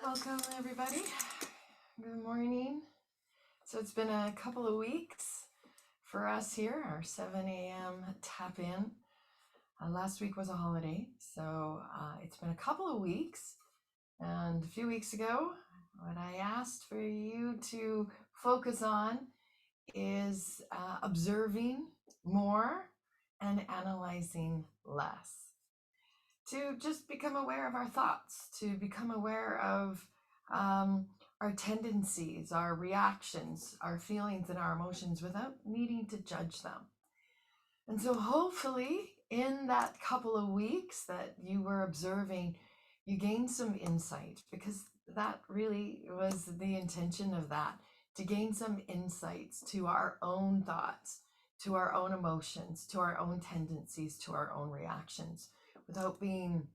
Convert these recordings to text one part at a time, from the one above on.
Welcome, everybody. Good morning. So it's been a couple of weeks for us here, our 7 a.m. tap in. Last week was a holiday, so it's been a couple of weeks. And a few weeks ago, what I asked for you to focus on is observing more and analyzing less. To just become aware of our thoughts, to become aware of our tendencies, our reactions, our feelings, and our emotions without needing to judge them. And so, hopefully, in that couple of weeks that you were observing, you gained some insight, because that really was the intention of that, to gain some insights to our own thoughts, to our own emotions, to our own tendencies, to our own reactions, without being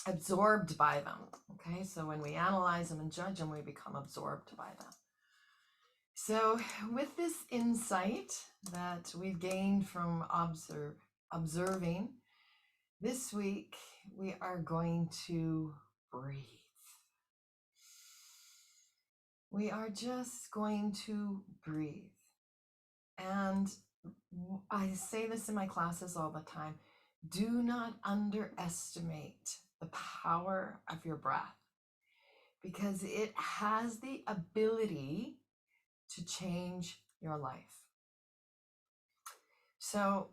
absorbed by them. Okay, so when we analyze them and judge them, we become absorbed by them. So, with this insight that we've gained from observing, this week we are going to breathe. We are just going to breathe. And I say this in my classes all the time. Do not underestimate the power of your breath, because it has the ability to change your life. So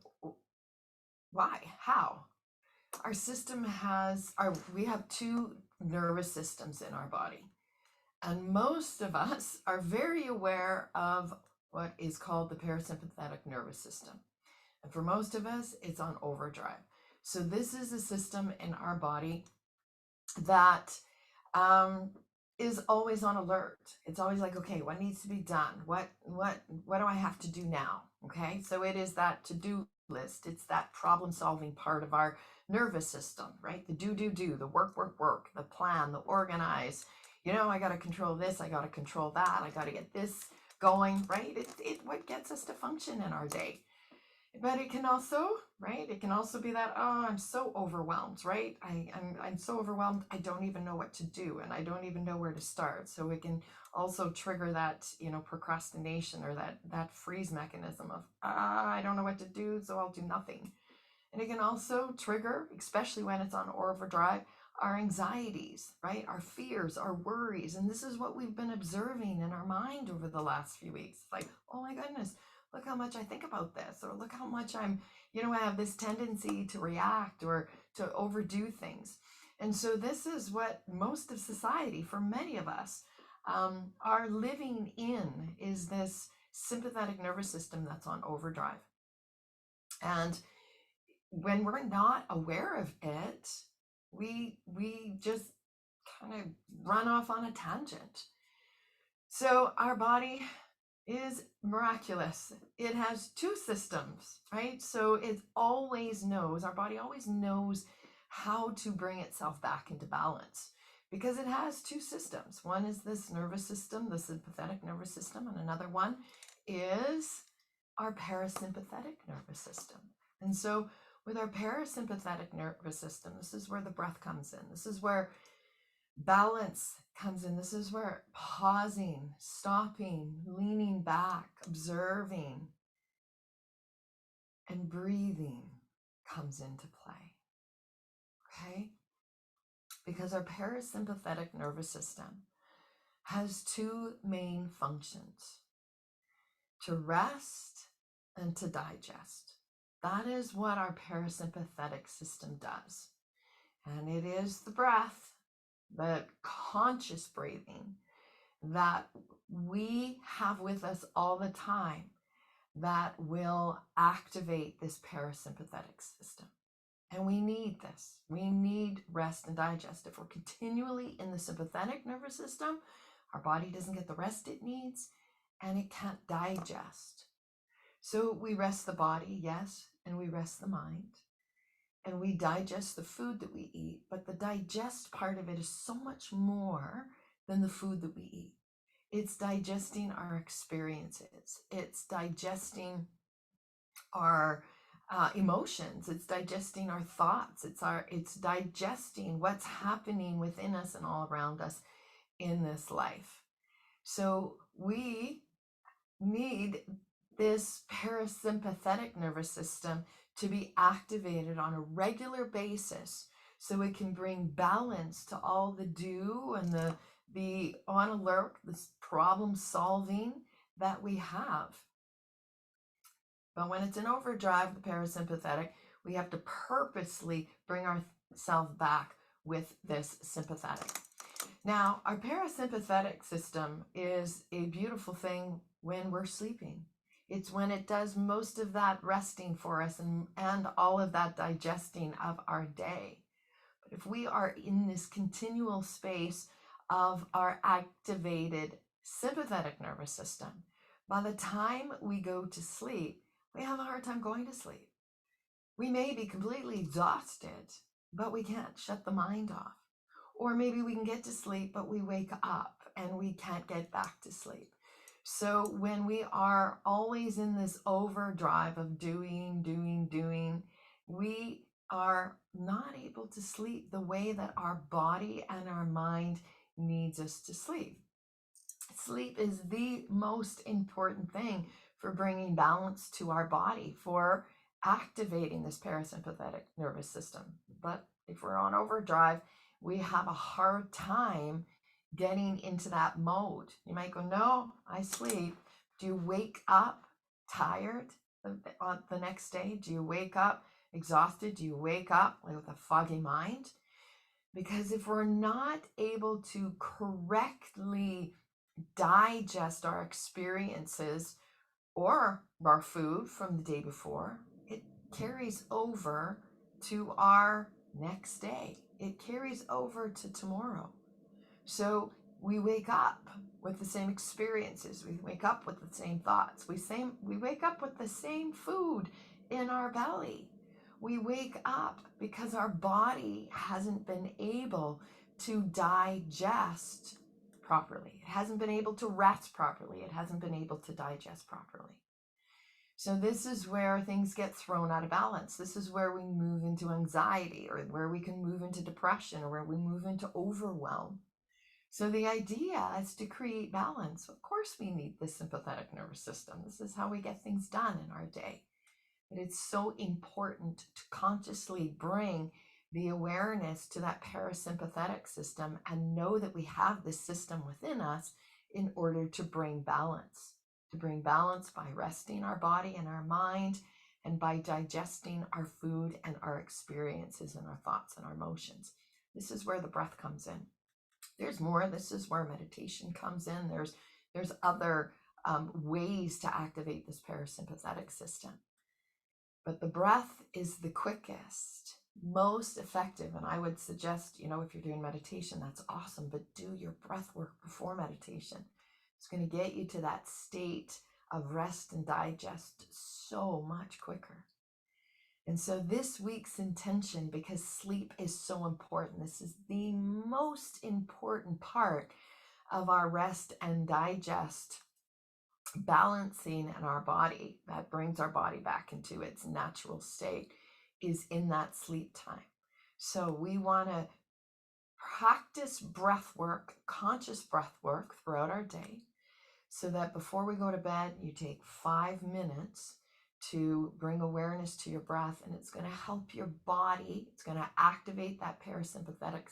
why? How? Our system we have two nervous systems in our body. And most of us are very aware of what is called the parasympathetic nervous system. And for most of us, it's on overdrive. So this is a system in our body that is always on alert. It's always like, okay, what needs to be done? What do I have to do now? Okay, so it is that to-do list. It's that problem-solving part of our nervous system, right? The do, the work, the plan, the organize. I got to control this. I got to control that. I got to get this going, right? It what gets us to function in our day. But it can also, right? It can also be that, oh, I'm so overwhelmed, right? I'm so overwhelmed, I don't even know what to do, and I don't even know where to start. So it can also trigger that, procrastination, or that freeze mechanism of, I don't know what to do, so I'll do nothing. And it can also trigger, especially when it's on overdrive, our anxieties, right? Our fears, our worries. And this is what we've been observing in our mind over the last few weeks. It's like, oh my goodness, look how much I think about this, or look how much I have this tendency to react or to overdo things. And so this is what most of society, for many of us, are living in, is this sympathetic nervous system that's on overdrive. And when we're not aware of it, we just kind of run off on a tangent. So our body is miraculous. It has two systems, right? So our body always knows how to bring itself back into balance, because it has two systems. One is this nervous system, the sympathetic nervous system, and another one is our parasympathetic nervous system. And so with our parasympathetic nervous system, this is where the breath comes in. This is where balance comes in. This is where pausing, stopping, leaning back, observing, and breathing comes into play. Okay? Because our parasympathetic nervous system has two main functions: to rest and to digest. That is what our parasympathetic system does. And it is the breath, the conscious breathing that we have with us all the time, that will activate this parasympathetic system. And we need this. We need rest and digest. If we're continually in the sympathetic nervous system, our body doesn't get the rest it needs, and it can't digest. So we rest the body, yes, and we rest the mind, and we digest the food that we eat. But the digest part of it is so much more than the food that we eat. It's digesting our experiences. It's digesting our emotions. It's digesting our thoughts. It's digesting what's happening within us and all around us. in this life. So we need this parasympathetic nervous system to be activated on a regular basis so it can bring balance to all the do and the on alert, this problem solving that we have. But when it's in overdrive, the parasympathetic, we have to purposely bring ourselves back with this sympathetic. Now, our parasympathetic system is a beautiful thing when we're sleeping. It's when it does most of that resting for us and all of that digesting of our day. But if we are in this continual space of our activated sympathetic nervous system, by the time we go to sleep, we have a hard time going to sleep. We may be completely exhausted, but we can't shut the mind off. Or maybe we can get to sleep, but we wake up and we can't get back to sleep. So when we are always in this overdrive of doing, we are not able to sleep the way that our body and our mind needs us to sleep. Sleep is the most important thing for bringing balance to our body, for activating this parasympathetic nervous system. But if we're on overdrive, we have a hard time getting into that mode. You might go, no, I sleep. Do you wake up tired on the next day? Do you wake up exhausted? Do you wake up with a foggy mind? Because if we're not able to correctly digest our experiences or our food from the day before, it carries over to our next day. It carries over to tomorrow. So we wake up with the same experiences. We wake up with the same thoughts. We wake up with the same food in our belly. We wake up because our body hasn't been able to digest properly. It hasn't been able to rest properly. It hasn't been able to digest properly. So this is where things get thrown out of balance. This is where we move into anxiety, or where we can move into depression, or where we move into overwhelm. So the idea is to create balance. Of course, we need the sympathetic nervous system. This is how we get things done in our day. But it's so important to consciously bring the awareness to that parasympathetic system and know that we have this system within us in order to bring balance. To bring balance by resting our body and our mind, and by digesting our food and our experiences and our thoughts and our emotions. This is where the breath comes in. There's more. This is where meditation comes in. There's other ways to activate this parasympathetic system. But the breath is the quickest, most effective. And I would suggest, if you're doing meditation, that's awesome, but do your breath work before meditation. It's going to get you to that state of rest and digest so much quicker. And so this week's intention, because sleep is so important, this is the most important part of our rest and digest balancing in our body, that brings our body back into its natural state, is in that sleep time. So we want to practice breath work, conscious breath work throughout our day, so that before we go to bed, you take 5 minutes to bring awareness to your breath, and it's going to help your body. It's going to activate that parasympathetic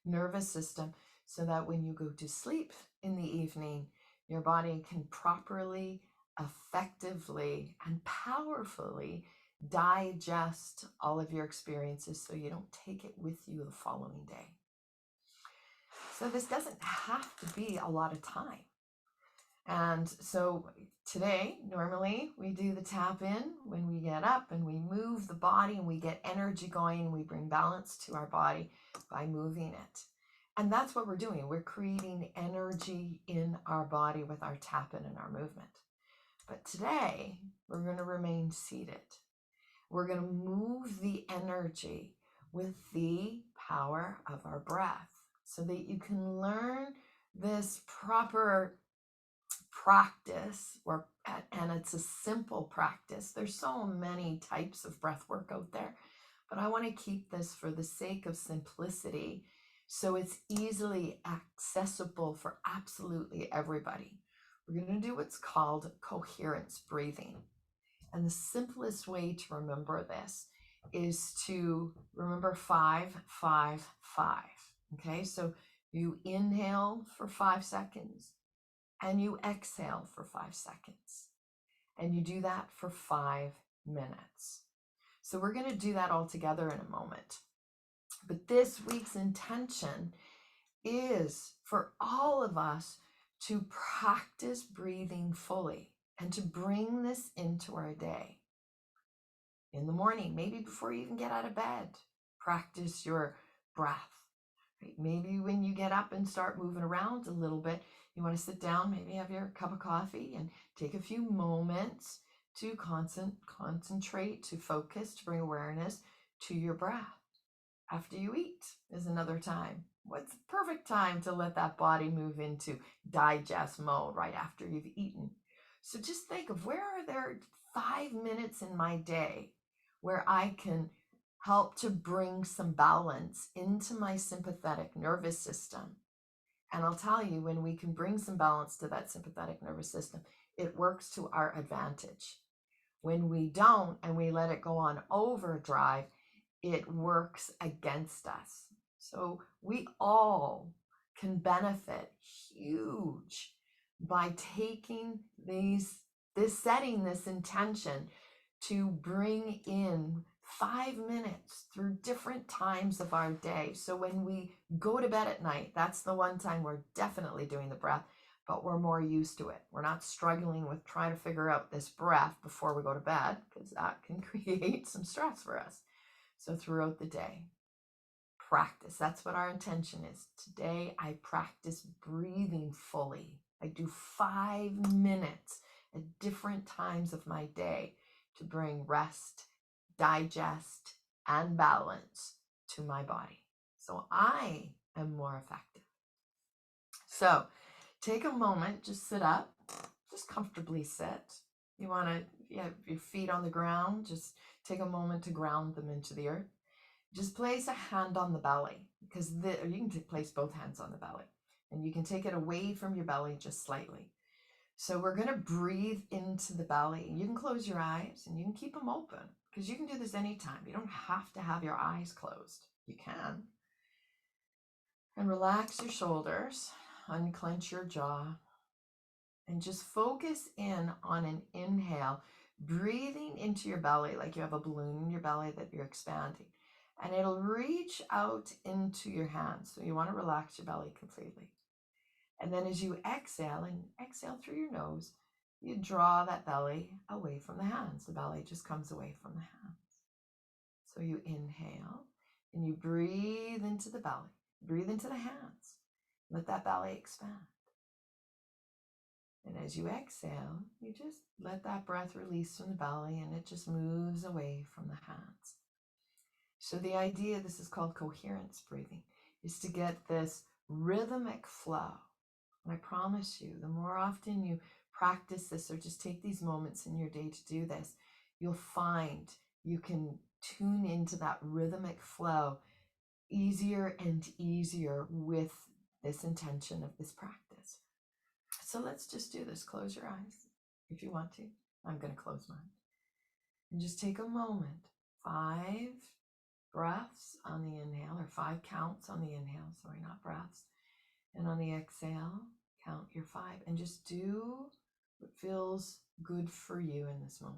nervous system so that when you go to sleep in the evening, your body can properly, effectively, and powerfully digest all of your experiences so you don't take it with you the following day. So this doesn't have to be a lot of time. And so today, normally we do the tap in when we get up and we move the body and we get energy going, and we bring balance to our body by moving it. And that's what we're doing. We're creating energy in our body with our tap in and our movement. But today, we're going to remain seated. We're going to move the energy with the power of our breath so that you can learn this proper practice, and it's a simple practice. There's so many types of breath work out there, but I want to keep this for the sake of simplicity, so it's easily accessible for absolutely everybody. We're going to do what's called coherence breathing. And the simplest way to remember this is to remember 5, 5, 5. Okay, so you inhale for 5 seconds and you exhale for 5 seconds. And you do that for 5 minutes. So we're going to do that all together in a moment. But this week's intention is for all of us to practice breathing fully and to bring this into our day. In the morning, maybe before you even get out of bed, practice your breath. Right? Maybe when you get up and start moving around a little bit, you want to sit down, maybe have your cup of coffee and take a few moments to concentrate, to focus, to bring awareness to your breath. After you eat is another time. What's the perfect time to let that body move into digest mode right after you've eaten? So just think of, where are there 5 minutes in my day where I can help to bring some balance into my sympathetic nervous system. And I'll tell you, when we can bring some balance to that sympathetic nervous system, it works to our advantage. When we don't and we let it go on overdrive, it works against us. So we all can benefit huge by taking setting this intention to bring in 5 minutes through different times of our day. So when we go to bed at night, that's the one time we're definitely doing the breath, but we're more used to it. We're not struggling with trying to figure out this breath before we go to bed, because that can create some stress for us. So throughout the day, practice. That's what our intention is. Today, I practice breathing fully. I do 5 minutes at different times of my day to bring rest, digest, and balance to my body, so I am more effective. So take a moment, just sit up, just comfortably sit. You want to have your feet on the ground, just take a moment to ground them into the earth. Just place a hand on the belly, because you can place both hands on the belly, and you can take it away from your belly just slightly. So we're going to breathe into the belly. You can close your eyes and you can keep them open, because you can do this anytime. You don't have to have your eyes closed. You can. And relax your shoulders, unclench your jaw, and just focus in on an inhale, breathing into your belly like you have a balloon in your belly that you're expanding. And it'll reach out into your hands. So you want to relax your belly completely. And then as you exhale, and exhale through your nose, you draw that belly away from the hands. The belly just comes away from the hands. So you inhale and you breathe into the belly, breathe into the hands. Let that belly expand. And as you exhale, you just let that breath release from the belly, and it just moves away from the hands. So the idea, this is called coherence breathing, is to get this rhythmic flow. And I promise you, the more often you practice this, or just take these moments in your day to do this, you'll find you can tune into that rhythmic flow easier and easier with this intention of this practice. So let's just do this. Close your eyes if you want to. I'm going to close mine. And just take a moment. 5 breaths on the inhale, or 5 counts on the inhale. Sorry, not breaths. And on the exhale, count your 5, and just do what feels good for you in this moment.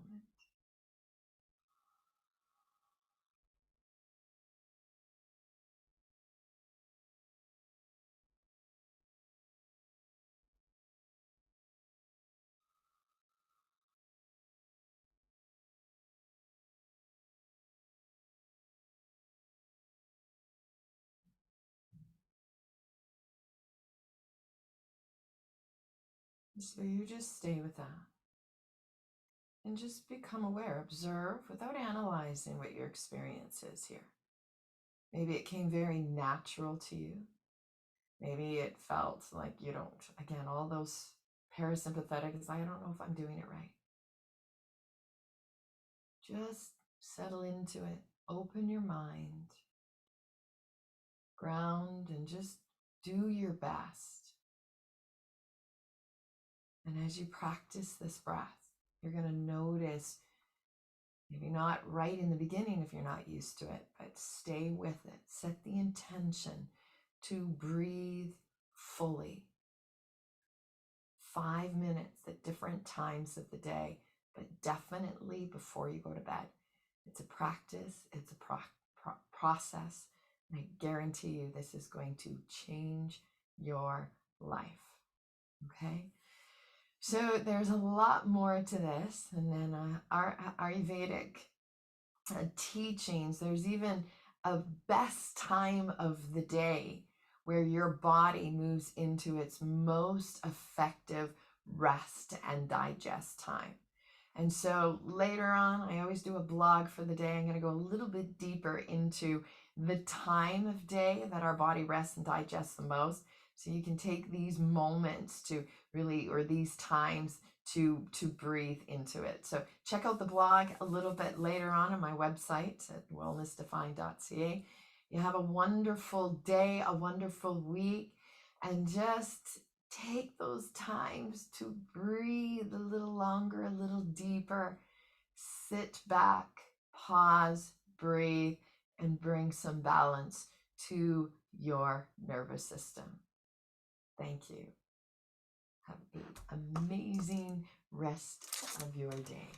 So you just stay with that. And just become aware, observe without analyzing what your experience is here. Maybe it came very natural to you. Maybe it felt like you don't, again, all those parasympathetic, is I don't know if I'm doing it right. Just settle into it. Open your mind. ground, and just do your best. And as you practice this breath, you're going to notice, maybe not right in the beginning if you're not used to it, but stay with it. Set the intention to breathe fully. 5 minutes at different times of the day, but definitely before you go to bed. It's a practice, it's a process, and I guarantee you this is going to change your life. Okay? So there's a lot more to this, and then our Ayurvedic teachings, there's even a best time of the day where your body moves into its most effective rest and digest time. And so later on, I always do a blog for the day. I'm going to go a little bit deeper into the time of day that our body rests and digests the most. So you can take these moments to really, or these times to breathe into it. So check out the blog a little bit later on my website at wellnessdefined.ca. You have a wonderful day, a wonderful week, and just take those times to breathe a little longer, a little deeper. Sit back, pause, breathe, and bring some balance to your nervous system. Thank you. Have an amazing rest of your day.